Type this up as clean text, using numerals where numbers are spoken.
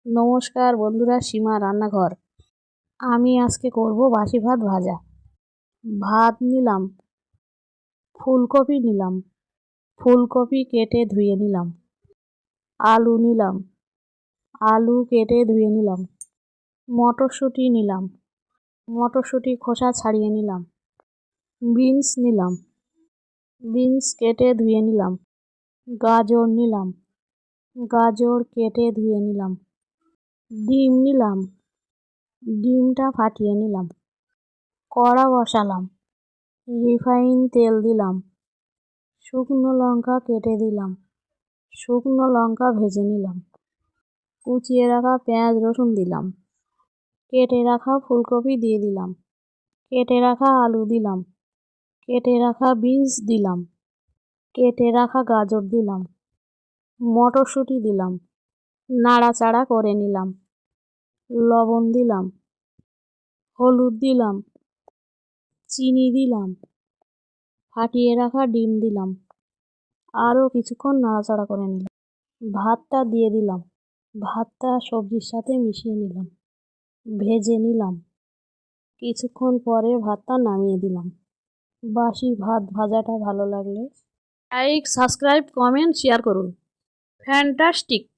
নমস্কার বন্ধুরা, সীমা রান্নাঘর। আমি আজকে করব বাসি ভাত ভাজা। ভাত নিলাম, ফুলকপি নিলাম, ফুলকপি কেটে ধুয়ে নিলাম। আলু নিলাম, আলু কেটে ধুয়ে নিলাম। মটরশুঁটি নিলাম, মটরশুঁটি খোসা ছাড়িয়ে নিলাম। বিনস নিলাম, বিনস কেটে ধুয়ে নিলাম। গাজর নিলাম, গাজর কেটে ধুয়ে নিলাম। ডিম নিলাম, ডিমটা ফাটিয়ে নিলাম। কড়া বসালাম, রিফাইন তেল দিলাম। শুকনো লঙ্কা কেটে দিলাম, শুকনো লঙ্কা ভেজে নিলাম। কুচিয়ে রাখা পেঁয়াজ রসুন দিলাম। কেটে রাখা ফুলকপি দিয়ে দিলাম। কেটে রাখা আলু দিলাম। কেটে রাখা বিনস দিলাম। কেটে রাখা গাজর দিলাম। মটরশুঁটি দিলাম। নাড়াচাড়া করে নিলাম। লবণ দিলাম, হলুদ দিলাম, চিনি দিলাম। ফাটিয়ে রাখা ডিম দিলাম। আরও কিছুক্ষণ নাড়াচাড়া করে নিলাম। ভাতটা দিয়ে দিলাম। ভাতটা সবজির সাথে মিশিয়ে নিলাম, ভেজে নিলাম। কিছুক্ষণ পরে ভাতটা নামিয়ে দিলাম। বাসি ভাত ভাজাটা ভালো লাগলে লাইক, সাবস্ক্রাইব, কমেন্ট, শেয়ার করুন। ফ্যান্টাস্টিক।